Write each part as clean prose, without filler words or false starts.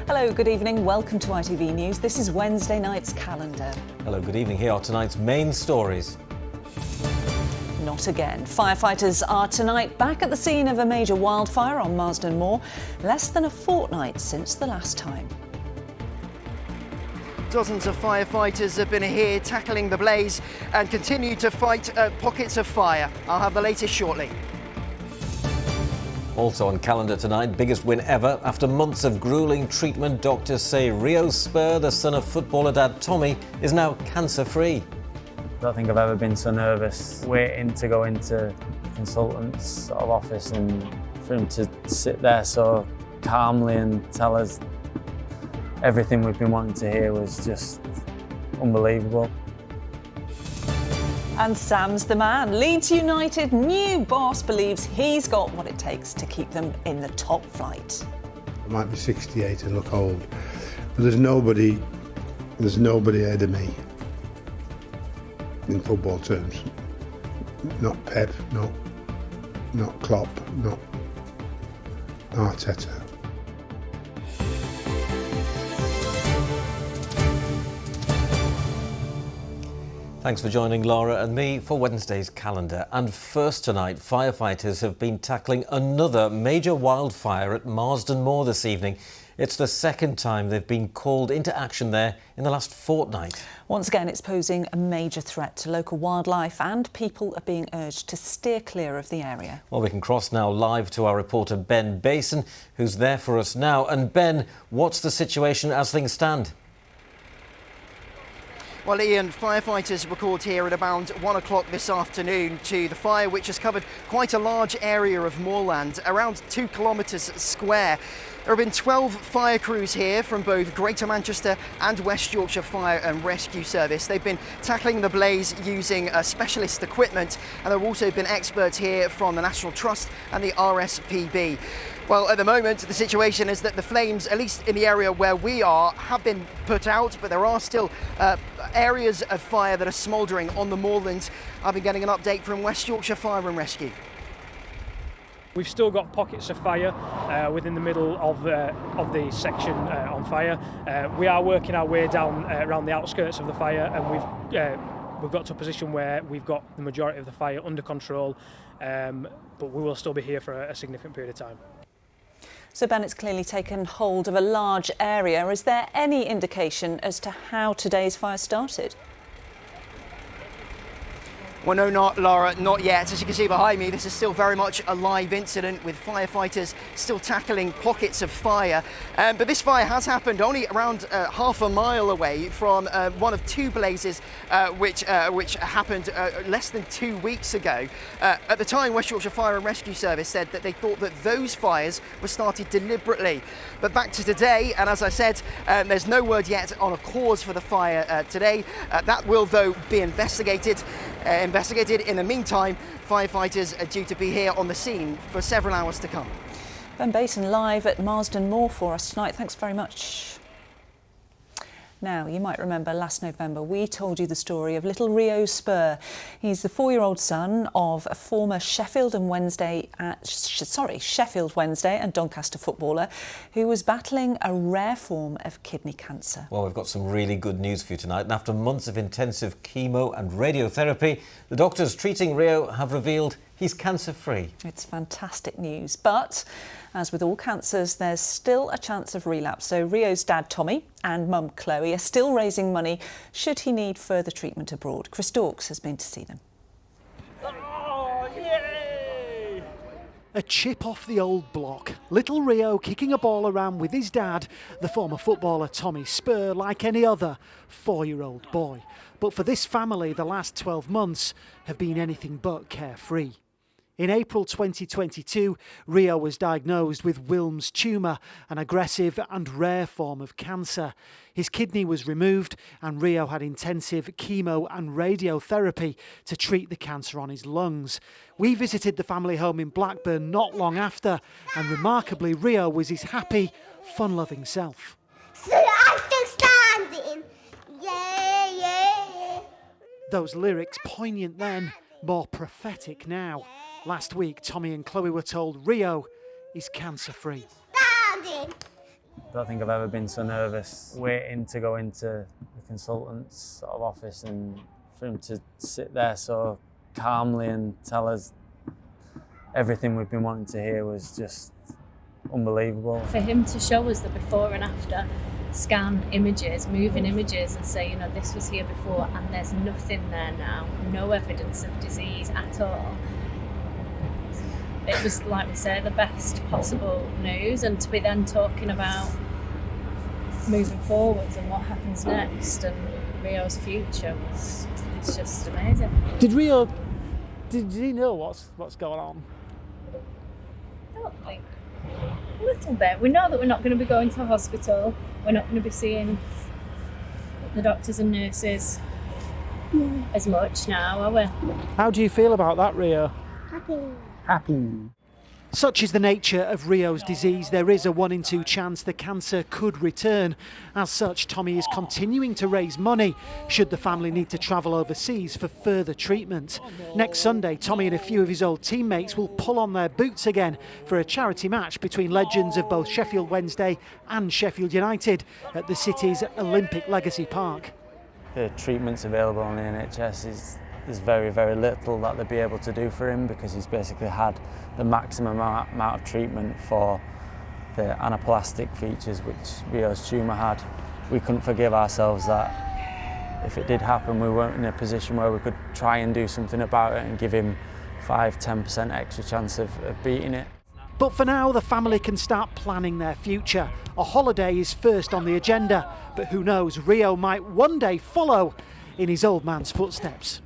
Hello, good evening. Welcome to ITV News. This is Wednesday night's calendar. Hello, good evening. Here are tonight's main stories. Not again. Firefighters are tonight back at the scene of a major wildfire on Marsden Moor, less than a fortnight since the last time. Dozens of firefighters have been here tackling the blaze and continue to fight pockets of fire. I'll have the latest shortly. Also on calendar tonight, biggest win ever. After months of gruelling treatment, doctors say Rio Spur, the son of footballer dad Tommy, is now cancer-free. I don't think I've ever been so nervous waiting to go into consultant's sort of office and for him to sit there so calmly and tell us everything we've been wanting to hear was just unbelievable. And Sam's the man. Leeds United new boss believes he's got what it takes to keep them in the top flight. I might be 68 and look old, but there's nobody ahead of me in football terms. Not Pep, not Klopp, not Arteta. Thanks for joining Laura and me for Wednesday's calendar. And first tonight, firefighters have been tackling another major wildfire at Marsden Moor this evening. It's the second time they've been called into action there in the last fortnight. Once again, it's posing a major threat to local wildlife and people are being urged to steer clear of the area. Well, we can cross now live to our reporter Ben Basin, who's there for us now. And Ben, what's the situation as things stand? Well, Ian, firefighters were called here at about 1 o'clock this afternoon to the fire, which has covered quite a large area of moorland, around 2 kilometres square. There have been 12 fire crews here from both Greater Manchester and West Yorkshire Fire and Rescue Service. They've been tackling the blaze using specialist equipment, and there have also been experts here from the National Trust and the RSPB. Well, at the moment, the situation is that the flames, at least in the area where we are, have been put out, but there are still areas of fire that are smouldering on the moorlands. I've been getting an update from West Yorkshire Fire and Rescue. We've still got pockets of fire within the middle of the section on fire. We are working our way down around the outskirts of the fire, and we've got to a position where we've got the majority of the fire under control, but we will still be here for a significant period of time. So Ben, it's clearly taken hold of a large area. Is there any indication as to how today's fire started? Well, no, not Laura, not yet. As you can see behind me, this is still very much a live incident with firefighters still tackling pockets of fire. But this fire has happened only around half a mile away from one of 2 blazes which happened less than 2 weeks ago. At the time, West Yorkshire Fire and Rescue Service said that they thought that those fires were started deliberately. But back to today, and as I said, there's no word yet on a cause for the fire today. That will, though, be investigated. In the meantime, firefighters are due to be here on the scene for several hours to come. Ben Basin live at Marsden Moor for us tonight. Thanks very much. Now, you might remember last November we told you the story of little Rio Spur. He's the 4-year-old son of a former Sheffield Wednesday and Doncaster footballer who was battling a rare form of kidney cancer. Well, we've got some really good news for you tonight. And after months of intensive chemo and radiotherapy, the doctors treating Rio have revealed he's cancer-free. It's fantastic news, but as with all cancers, there's still a chance of relapse. So Rio's dad, Tommy, and mum, Chloe, are still raising money should he need further treatment abroad. Chris Dawkes has been to see them. Oh, yay! A chip off the old block. Little Rio kicking a ball around with his dad, the former footballer Tommy Spur, like any other 4-year-old boy. But for this family, the last 12 months have been anything but carefree. In April 2022, Rio was diagnosed with Wilms tumour, an aggressive and rare form of cancer. His kidney was removed and Rio had intensive chemo and radiotherapy to treat the cancer on his lungs. We visited the family home in Blackburn not long after, and remarkably, Rio was his happy, fun-loving self. So I'm still standing. Yeah, yeah. Those lyrics poignant then, more prophetic now. Last week, Tommy and Chloe were told Rio is cancer-free. Standing. I don't think I've ever been so nervous waiting to go into the consultant's sort of office, and for him to sit there so calmly and tell us everything we've been wanting to hear was just unbelievable. For him to show us the before and after scan images, moving images, and say, you know, this was here before and there's nothing there now, no evidence of disease at all. It was, like we say, the best possible news, and to be then talking about moving forwards and what happens next and Rio's future it's just amazing. Did he know what's going on? I don't think. A little bit. We know that we're not going to be going to hospital. We're not going to be seeing the doctors and nurses as much now, are we? How do you feel about that, Rio? Happy. Such is the nature of Rio's disease, there is a 1 in 2 chance the cancer could return. As such, Tommy is continuing to raise money should the family need to travel overseas for further treatment. Next Sunday, Tommy and a few of his old teammates will pull on their boots again for a charity match between legends of both Sheffield Wednesday and Sheffield United at the city's Olympic Legacy Park. The treatments available on the NHS there's very, very little that they'd be able to do for him, because he's basically had the maximum amount of treatment for the anaplastic features which Rio's tumour had. We couldn't forgive ourselves that if it did happen, we weren't in a position where we could try and do something about it and give him 5-10% extra chance of beating it. But for now, the family can start planning their future. A holiday is first on the agenda, but who knows, Rio might one day follow in his old man's footsteps.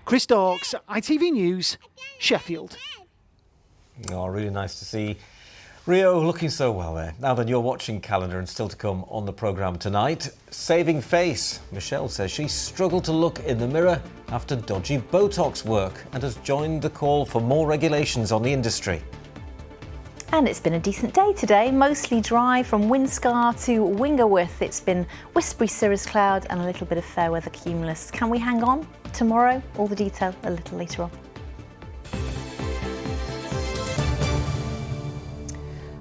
Chris Dawkes, ITV News, Sheffield. Oh, really nice to see Rio looking so well there. Now then, your watching calendar and still to come on the programme tonight. Saving face. Michelle says she struggled to look in the mirror after dodgy Botox work and has joined the call for more regulations on the industry. And it's been a decent day today, mostly dry from Windscar to Wingerworth. It's been whispery cirrus cloud and a little bit of fair weather cumulus. Can we hang on? Tomorrow, all the detail a little later on.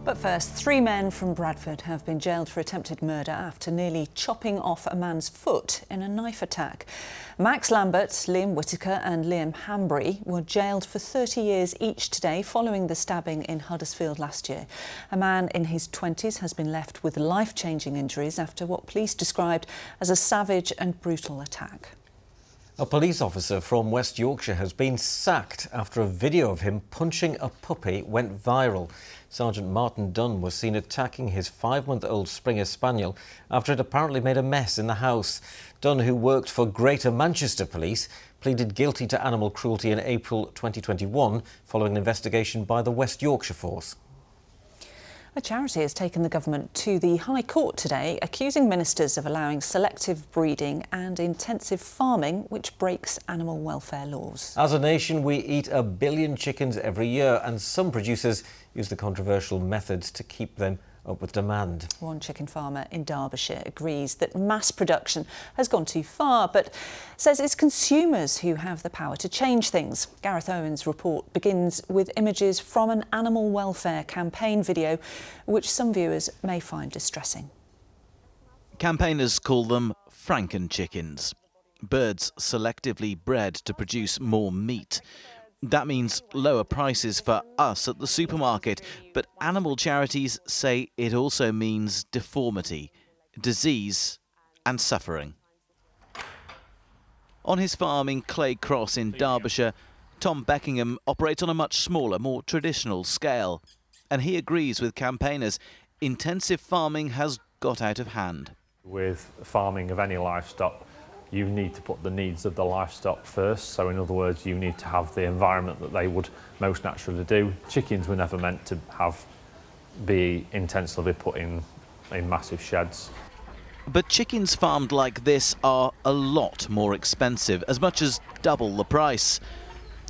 But first, 3 men from Bradford have been jailed for attempted murder after nearly chopping off a man's foot in a knife attack. Max Lambert, Liam Whittaker and Liam Hambry were jailed for 30 years each today following the stabbing in Huddersfield last year. A man in his 20s has been left with life-changing injuries after what police described as a savage and brutal attack. A police officer from West Yorkshire has been sacked after a video of him punching a puppy went viral. Sergeant Martin Dunn was seen attacking his 5-month-old Springer Spaniel after it apparently made a mess in the house. Dunn, who worked for Greater Manchester Police, pleaded guilty to animal cruelty in April 2021 following an investigation by the West Yorkshire Force. A charity has taken the government to the High Court today, accusing ministers of allowing selective breeding and intensive farming, which breaks animal welfare laws. As a nation, we eat 1 billion chickens every year, and some producers use the controversial methods to keep them up with demand. One chicken farmer in Derbyshire agrees that mass production has gone too far, but says it's consumers who have the power to change things. Gareth Owen's report begins with images from an animal welfare campaign video, which some viewers may find distressing. Campaigners call them Franken chickens, birds selectively bred to produce more meat. That means lower prices for us at the supermarket, but animal charities say it also means deformity, disease and suffering. On his farm in Clay Cross in Derbyshire, Tom Beckingham operates on a much smaller, more traditional scale. And he agrees with campaigners, intensive farming has got out of hand. With farming of any livestock, you need to put the needs of the livestock first. So in other words, you need to have the environment that they would most naturally do. Chickens were never meant to be intensively put in massive sheds. But chickens farmed like this are a lot more expensive, as much as double the price.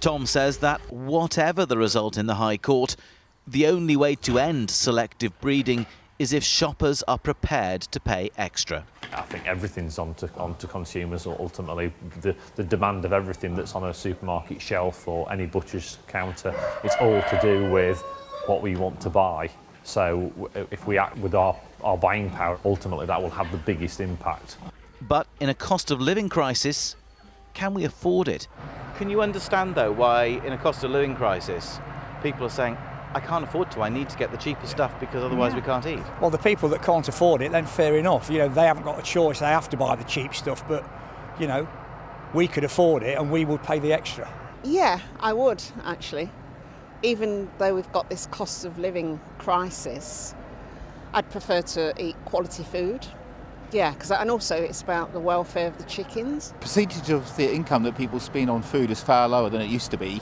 Tom says that whatever the result in the High Court, the only way to end selective breeding is if shoppers are prepared to pay extra. I think everything's onto consumers ultimately. The demand of everything that's on a supermarket shelf or any butcher's counter, it's all to do with what we want to buy. So if we act with our buying power, ultimately that will have the biggest impact. But in a cost of living crisis, can we afford it? Can you understand, though, why in a cost of living crisis people are saying, I can't afford to, I need to get the cheaper stuff because otherwise we can't eat? Well, the people that can't afford it, then fair enough. You know, they haven't got a choice, they have to buy the cheap stuff, but, you know, we could afford it and we would pay the extra. Yeah, I would, actually. Even though we've got this cost of living crisis, I'd prefer to eat quality food. Yeah, and also it's about the welfare of the chickens. Percentage of the income that people spend on food is far lower than it used to be,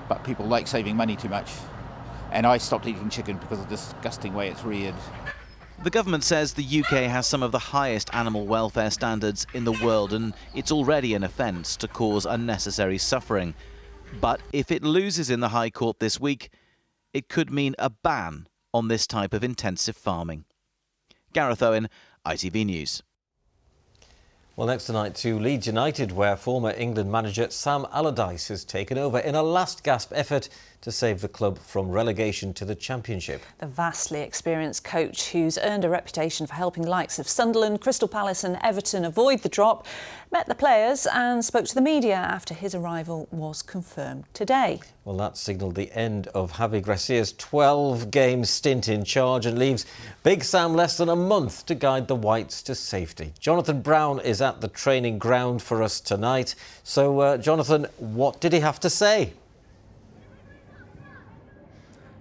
but people like saving money too much. And I stopped eating chicken because of the disgusting way it's reared. The government says the UK has some of the highest animal welfare standards in the world, and it's already an offence to cause unnecessary suffering. But if it loses in the High Court this week, it could mean a ban on this type of intensive farming. Gareth Owen, ITV News. Well, next tonight to Leeds United, where former England manager Sam Allardyce has taken over in a last-gasp effort to save the club from relegation to the Championship. The vastly experienced coach, who's earned a reputation for helping likes of Sunderland, Crystal Palace and Everton avoid the drop, met the players and spoke to the media after his arrival was confirmed today. Well, that signalled the end of Javi Gracia's 12-game stint in charge and leaves Big Sam less than a month to guide the Whites to safety. Jonathan Brown is at the training ground for us tonight. So, Jonathan, what did he have to say?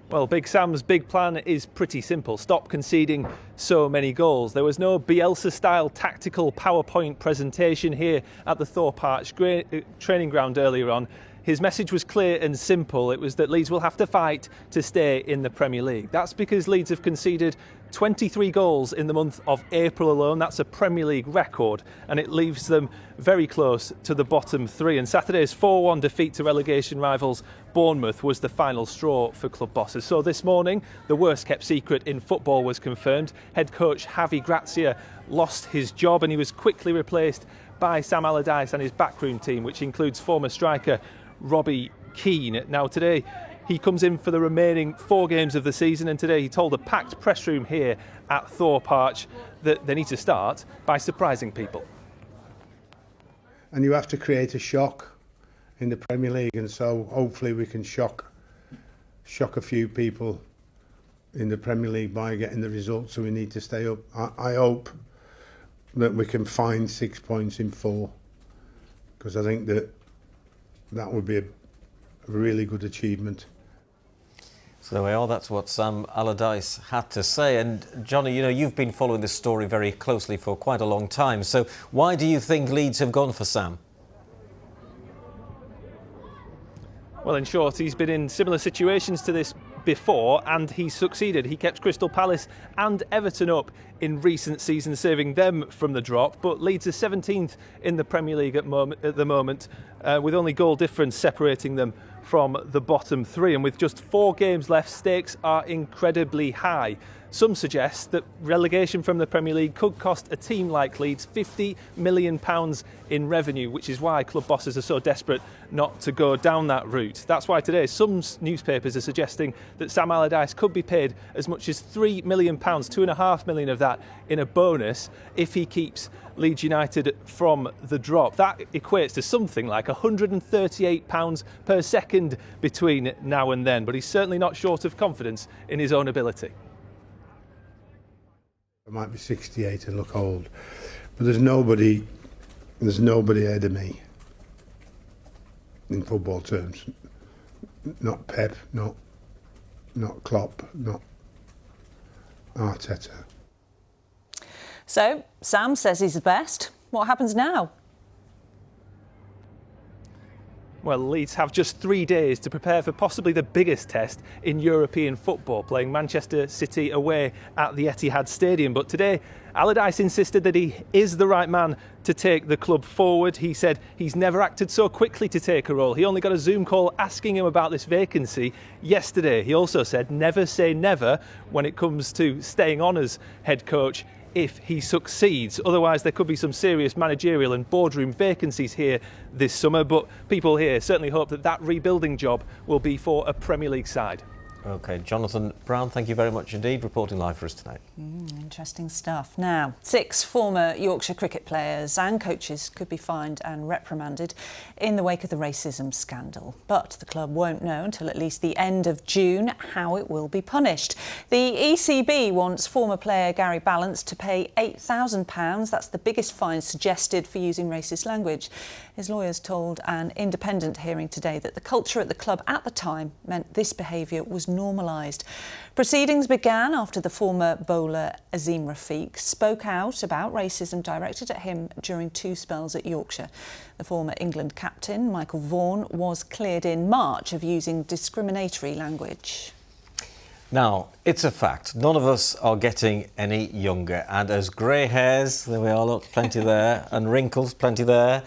Well, Big Sam's big plan is pretty simple. Stop conceding so many goals. There was no Bielsa-style tactical PowerPoint presentation here at the Thorpe Arch training ground earlier on. His message was clear and simple. It was that Leeds will have to fight to stay in the Premier League. That's because Leeds have conceded 23 goals in the month of April alone. That's a Premier League record, and it leaves them very close to the bottom three. And Saturday's 4-1 defeat to relegation rivals Bournemouth was the final straw for club bosses. So this morning, the worst kept secret in football was confirmed. Head coach Javi Gracia lost his job, and he was quickly replaced by Sam Allardyce and his backroom team, which includes former striker Robbie Keane. Now today he comes in for the remaining 4 games of the season, and today he told a packed press room here at Thorpe Arch that they need to start by surprising people. And you have to create a shock in the Premier League, and so hopefully we can shock a few people in the Premier League by getting the results, so we need to stay up. I hope that we can find 6 points in 4, because I think that would be a really good achievement. So there we are, that's what Sam Allardyce had to say. And Johnny, you know, you've been following this story very closely for quite a long time. So why do you think Leeds have gone for Sam? Well, in short, he's been in similar situations to this before and he succeeded. He kept Crystal Palace and Everton up in recent seasons, saving them from the drop. But Leeds are 17th in the Premier League at the moment, with only goal difference separating them from the bottom 3. And with just 4 games left, stakes are incredibly high. Some suggest that relegation from the Premier League could cost a team like Leeds £50 million in revenue, which is why club bosses are so desperate not to go down that route. That's why today some newspapers are suggesting that Sam Allardyce could be paid as much as £3 million, £2.5 million of that in a bonus, if he keeps Leeds United from the drop. That equates to something like £138 per second between now and then, but he's certainly not short of confidence in his own ability. I might be 68 and look old, but there's nobody ahead of me in football terms. Not Pep, not Klopp, not Arteta. So, Sam says he's the best. What happens now? Well, Leeds have just 3 days to prepare for possibly the biggest test in European football, playing Manchester City away at the Etihad Stadium. But today, Allardyce insisted that he is the right man to take the club forward. He said he's never acted so quickly to take a role. He only got a Zoom call asking him about this vacancy yesterday. He also said never say never when it comes to staying on as head coach if he succeeds. Otherwise, there could be some serious managerial and boardroom vacancies here this summer, but people here certainly hope that that rebuilding job will be for a Premier League side. OK, Jonathan Brown, thank you very much indeed, reporting live for us tonight. Interesting stuff. Now, 6 former Yorkshire cricket players and coaches could be fined and reprimanded in the wake of the racism scandal. But the club won't know until at least the end of June how it will be punished. The ECB wants former player Gary Balance to pay £8,000. That's the biggest fine suggested for using racist language. His lawyers told an independent hearing today that the culture at the club at the time meant this behaviour was normalised. Proceedings began after the former bowler Azim Rafiq spoke out about racism directed at him during 2 spells at Yorkshire. The former England captain, Michael Vaughan, was cleared in March of using discriminatory language. Now, it's a fact, none of us are getting any younger, and as grey hairs, there we are, look, plenty there, and wrinkles, plenty there,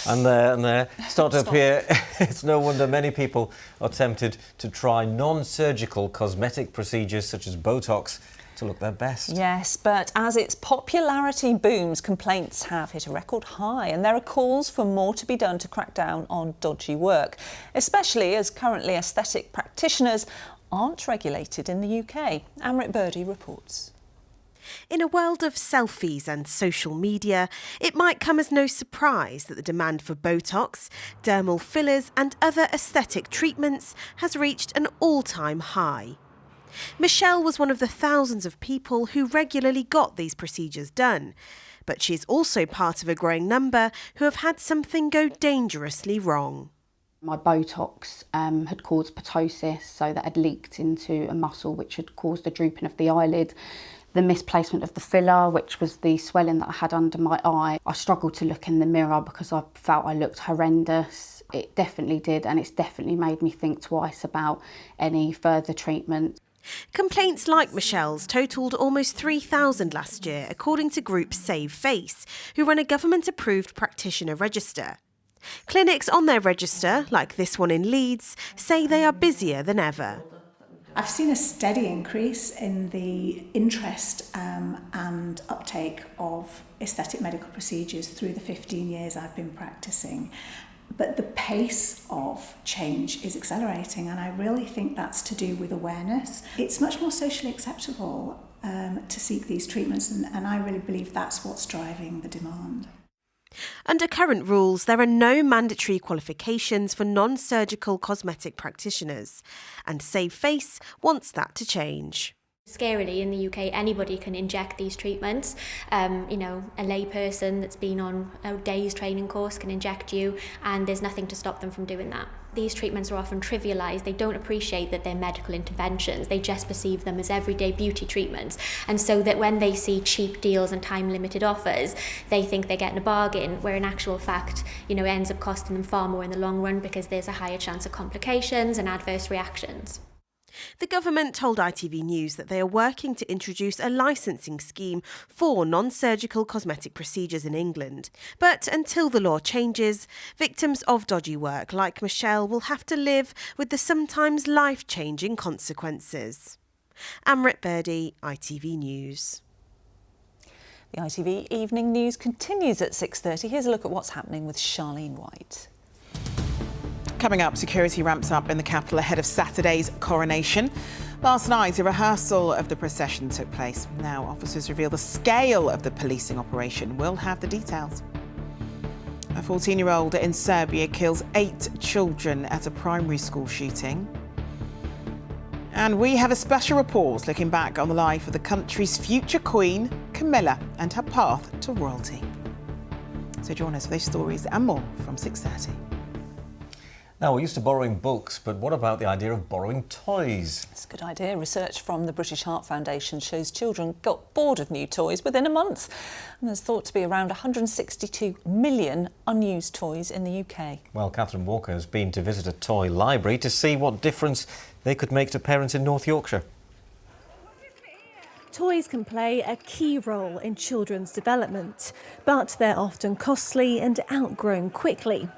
and there, start to appear, it's no wonder many people are tempted to try non-surgical cosmetic procedures such as Botox to look their best. Yes, but as its popularity booms, complaints have hit a record high, and there are calls for more to be done to crack down on dodgy work, especially as currently aesthetic practitioners aren't regulated in the UK. Amrit Birdie reports. In a world of selfies and social media, it might come as no surprise that the demand for Botox, dermal fillers and other aesthetic treatments has reached an all-time high. Michelle was one of the thousands of people who regularly got these procedures done, but she's also part of a growing number who have had something go dangerously wrong. My Botox had caused ptosis, so that had leaked into a muscle which had caused the drooping of the eyelid. The misplacement of the filler, which was the swelling that I had under my eye. I struggled to look in the mirror because I felt I looked horrendous. It definitely did, and it's definitely made me think twice about any further treatment. Complaints like Michelle's totalled almost 3,000 last year, according to group Save Face, who run a government-approved practitioner register. Clinics on their register, like this one in Leeds, say they are busier than ever. I've seen a steady increase in the interest and uptake of aesthetic medical procedures through the 15 years I've been practicing. But the pace of change is accelerating, and I really think that's to do with awareness. It's much more socially acceptable to seek these treatments, and I really believe that's what's driving the demand. Under current rules, there are no mandatory qualifications for non-surgical cosmetic practitioners, and Save Face wants that to change. Scarily, in the UK, anybody can inject these treatments. A layperson that's been on a day's training course can inject you, and there's nothing to stop them from doing that. These treatments are often trivialised. They don't appreciate that they're medical interventions. They just perceive them as everyday beauty treatments. And so that when they see cheap deals and time-limited offers, they think they're getting a bargain, where in actual fact, it ends up costing them far more in the long run because there's a higher chance of complications and adverse reactions. The government told ITV News that they are working to introduce a licensing scheme for non-surgical cosmetic procedures in England. But until the law changes, victims of dodgy work like Michelle will have to live with the sometimes life-changing consequences. Amrit Birdie, ITV News. The ITV Evening News continues at 6:30. Here's a look at what's happening with Charlene White. Coming up, security ramps up in the capital ahead of Saturday's coronation. Last night, a rehearsal of the procession took place. Now, officers reveal the scale of the policing operation. We'll have the details. A 14-year-old in Serbia kills 8 children at a primary school shooting. And we have a special report looking back on the life of the country's future queen, Camilla, and her path to royalty. So join us for those stories and more from 6:30. Now, we're used to borrowing books, but what about the idea of borrowing toys? It's a good idea. Research from the British Heart Foundation shows children got bored of new toys within a month. And there's thought to be around 162 million unused toys in the UK. Well, Catherine Walker has been to visit a toy library to see what difference they could make to parents in North Yorkshire. Toys can play a key role in children's development, but they're often costly and outgrown quickly.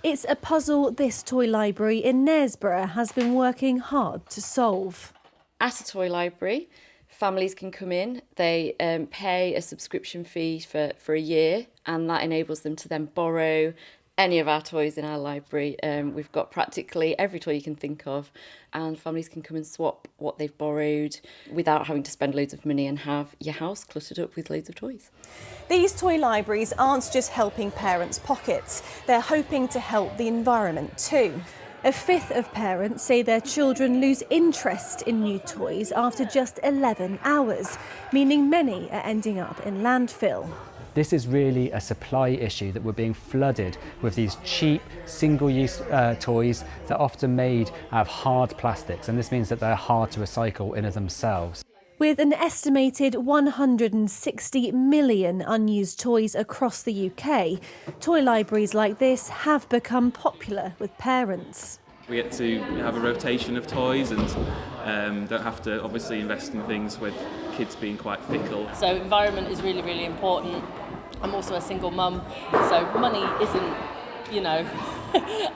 It's a puzzle this toy library in Knaresborough has been working hard to solve. At a toy library, families can come in, they pay a subscription fee for a year, and that enables them to then borrow any of our toys in our library. We've got practically every toy you can think of, and families can come and swap what they've borrowed without having to spend loads of money and have your house cluttered up with loads of toys. These toy libraries aren't just helping parents' pockets, they're hoping to help the environment too. A fifth of parents say their children lose interest in new toys after just 11 hours, meaning many are ending up in landfill. This is really a supply issue, that we're being flooded with these cheap single-use toys that are often made out of hard plastics, and this means that they're hard to recycle in of themselves. With an estimated 160 million unused toys across the UK, toy libraries like this have become popular with parents. We get to have a rotation of toys and don't have to obviously invest in things with kids being quite fickle. So environment is really, really important. I'm also a single mum, so money isn't,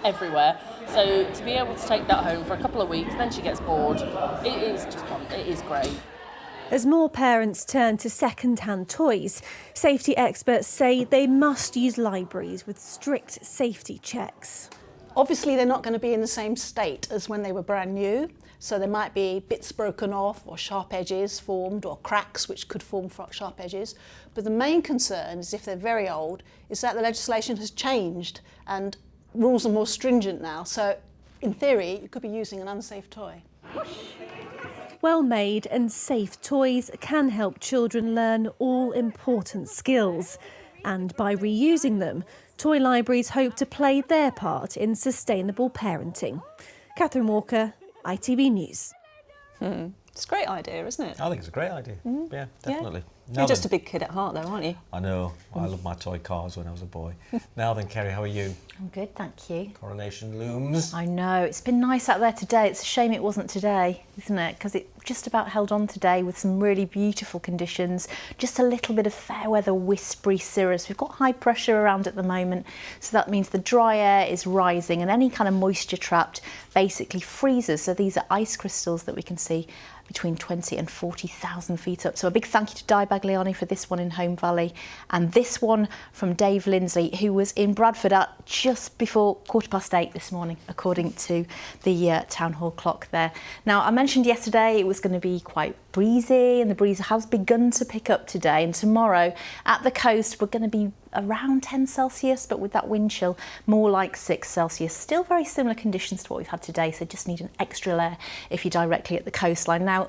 everywhere. So to be able to take that home for a couple of weeks, then she gets bored, it is great. As more parents turn to second-hand toys, safety experts say they must use libraries with strict safety checks. Obviously, they're not going to be in the same state as when they were brand new, so there might be bits broken off or sharp edges formed or cracks which could form sharp edges. But the main concern is, if they're very old, is that the legislation has changed and rules are more stringent now. So in theory, you could be using an unsafe toy. Well-made and safe toys can help children learn all important skills. And by reusing them, toy libraries hope to play their part in sustainable parenting. Catherine Walker, ITV News. It's a great idea, isn't it? I think it's a great idea. Yeah, definitely. Yeah. You're just a big kid at heart, though, aren't you? I know. I loved my toy cars when I was a boy. Now then, Kerry, how are you? I'm good, thank you. Coronation looms. I know, it's been nice out there today. It's a shame it wasn't today, isn't it? Because it just about held on today with some really beautiful conditions. Just a little bit of fair weather, whispery cirrus. We've got high pressure around at the moment, so that means the dry air is rising and any kind of moisture trapped basically freezes. So these are ice crystals that we can see between 20 and 40,000 feet up. So a big thank you to Di Bagliani for this one in Home Valley, and this one from Dave Lindsley, who was in Bradford at just before 8:15 this morning, according to the town hall clock there. Now, I mentioned yesterday it was going to be quite breezy, and the breeze has begun to pick up today, and tomorrow at the coast we're going to be around 10 Celsius, but with that wind chill more like 6 Celsius. Still very similar conditions to what we've had today, so just need an extra layer if you're directly at the coastline. Now,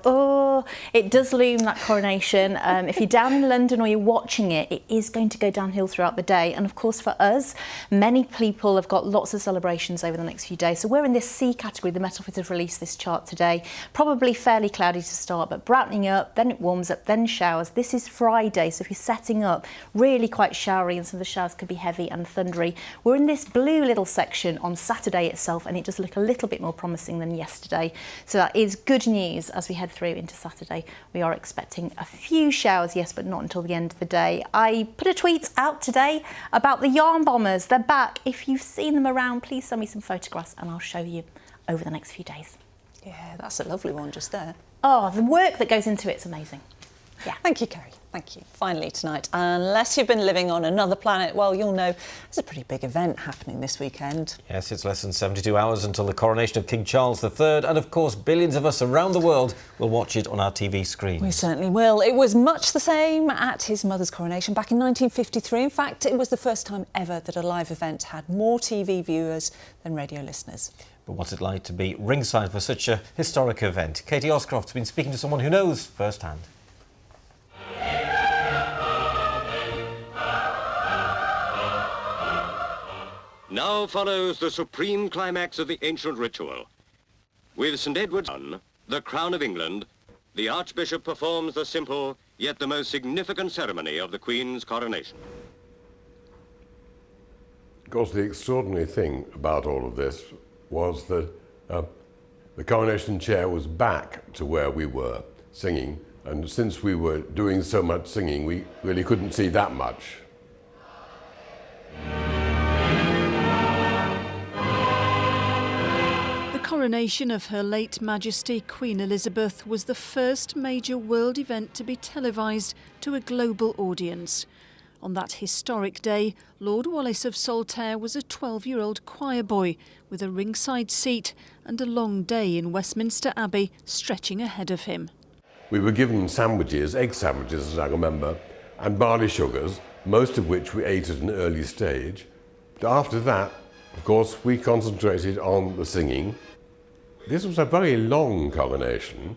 it does loom, that coronation. If you're down in London or you're watching it, it is going to go downhill throughout the day, and of course for us, many people have got lots of celebrations over the next few days. So we're in this C category. The Met Office have released this chart today. Probably fairly cloudy to start, but brightening up, then it warms up, then showers. This is Friday, so if you're setting up, really quite showery, and some of the showers could be heavy and thundery. We're in this blue little section on Saturday itself, and it does look a little bit more promising than yesterday. So that is good news as we head through into Saturday. We are expecting a few showers, yes, but not until the end of the day. I put a tweet out today about the yarn bombers. They're back. If you've seen them around, please send me some photographs and I'll show you over the next few days. Yeah, that's a lovely one just there. Oh, the work that goes into it's amazing. Yeah. Thank you, Kerry. Thank you. Finally tonight, unless you've been living on another planet, well, you'll know there's a pretty big event happening this weekend. Yes, it's less than 72 hours until the coronation of King Charles III, and of course billions of us around the world will watch it on our TV screens. We certainly will. It was much the same at his mother's coronation back in 1953. In fact, it was the first time ever that a live event had more TV viewers than radio listeners. But what's it like to be ringside for such a historic event? Katie Oscroft's been speaking to someone who knows firsthand. Now follows the supreme climax of the ancient ritual. With St Edward's son, the Crown of England, the Archbishop performs the simple, yet the most significant ceremony of the Queen's coronation. Of course, the extraordinary thing about all of this was that the coronation chair was back to where we were singing, and since we were doing so much singing, we really couldn't see that much. The coronation of Her late Majesty Queen Elizabeth was the first major world event to be televised to a global audience. On that historic day, Lord Wallace of Saltaire was a 12-year-old choir boy with a ringside seat and a long day in Westminster Abbey stretching ahead of him. We were given sandwiches, egg sandwiches as I remember, and barley sugars, most of which we ate at an early stage. But after that, of course, we concentrated on the singing. This was a very long coronation,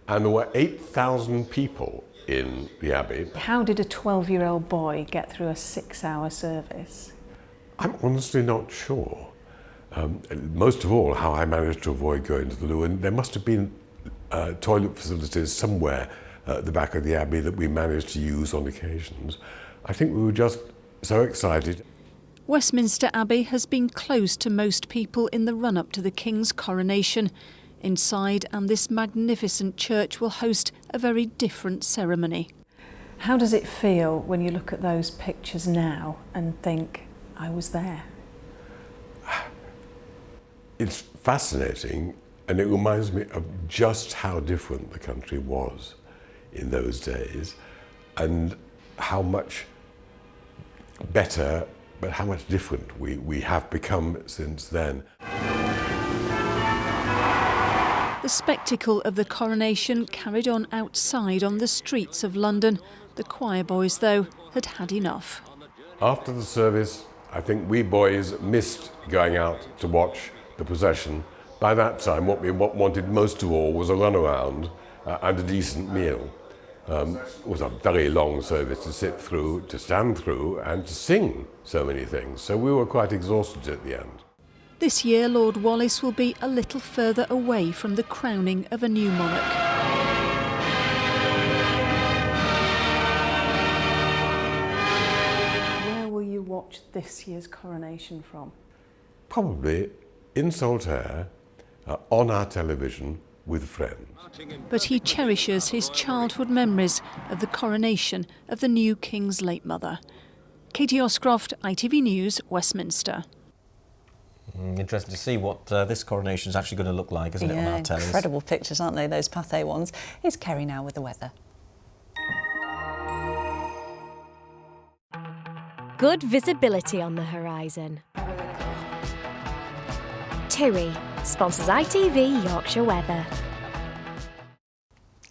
and there were 8,000 people in the Abbey. How did a 12-year-old boy get through a 6-hour service? I'm honestly not sure. Most of all, how I managed to avoid going to the loo, and there must have been toilet facilities somewhere at the back of the Abbey that we managed to use on occasions. I think we were just so excited. Westminster Abbey has been closed to most people in the run-up to the King's coronation. Inside, and this magnificent church will host a very different ceremony. How does it feel when you look at those pictures now and think, I was there? It's fascinating, and it reminds me of just how different the country was in those days, and how much better, but how much different we have become since then. The spectacle of the coronation carried on outside on the streets of London. The choir boys, though, had had enough. After the service, I think we boys missed going out to watch the procession. By that time, what we wanted most of all was a runaround and a decent meal. It was a very long service to sit through, to stand through, and to sing so many things. So we were quite exhausted at the end. This year, Lord Wallace will be a little further away from the crowning of a new monarch. Where will you watch this year's coronation from? Probably in Saltaire, on our television, with friends. But he cherishes his childhood memories of the coronation of the new King's late mother. Katie Oscroft, ITV News, Westminster. Interesting to see what this coronation is actually going to look like, isn't it, on our tellies? Incredible pictures, aren't they, those Pathé ones? Here's Kerry now with the weather. Good visibility on the horizon. TIRI sponsors ITV Yorkshire Weather.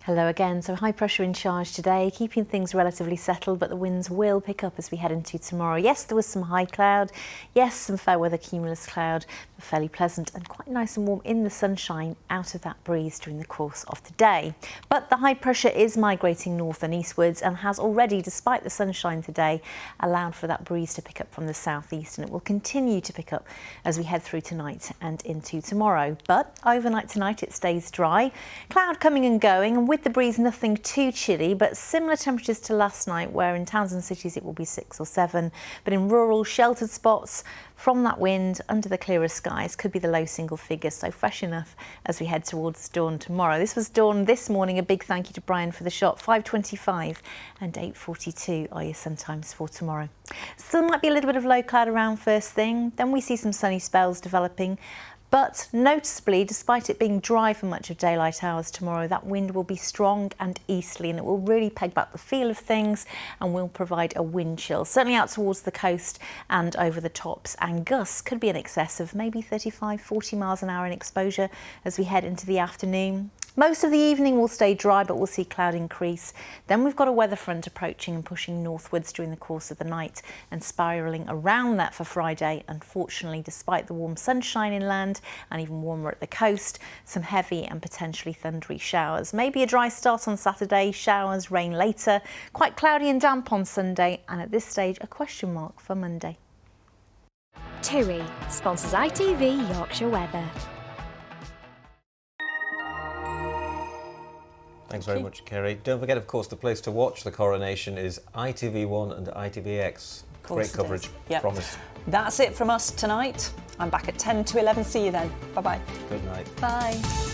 Hello again. So high pressure in charge today, keeping things relatively settled, but the winds will pick up as we head into tomorrow. Yes, there was some high cloud. Yes, some fair weather cumulus cloud, but fairly pleasant and quite nice and warm in the sunshine out of that breeze during the course of the day. But the high pressure is migrating north and eastwards and has already, despite the sunshine today, allowed for that breeze to pick up from the southeast, and it will continue to pick up as we head through tonight and into tomorrow. But overnight tonight it stays dry, cloud coming and going, and with the breeze nothing too chilly, but similar temperatures to last night, where in towns and cities it will be 6 or 7, but in rural sheltered spots from that wind under the clearer skies could be the low single figures, so fresh enough as we head towards dawn tomorrow. This was dawn this morning. A big thank you to Brian for the shot. 5:25 and 8:42 are your sun times for tomorrow. Still might be a little bit of low cloud around first thing, then we see some sunny spells developing. But noticeably, despite it being dry for much of daylight hours tomorrow, that wind will be strong and easterly, and it will really peg back the feel of things and will provide a wind chill, certainly out towards the coast and over the tops. And gusts could be in excess of maybe 35, 40 miles an hour in exposure as we head into the afternoon. Most of the evening will stay dry, but we'll see cloud increase. Then we've got a weather front approaching and pushing northwards during the course of the night and spiralling around that for Friday. Unfortunately, despite the warm sunshine inland and even warmer at the coast, some heavy and potentially thundery showers. Maybe a dry start on Saturday, showers, rain later, quite cloudy and damp on Sunday, and at this stage a question mark for Monday. TIRI sponsors ITV Yorkshire Weather. Thanks very much, Kerry. Don't forget, of course, the place to watch the coronation is ITV1 and ITVX. Great coverage, yep. Promise. That's it from us tonight. I'm back at 10 to 11. See you then. Bye-bye. Good night. Bye.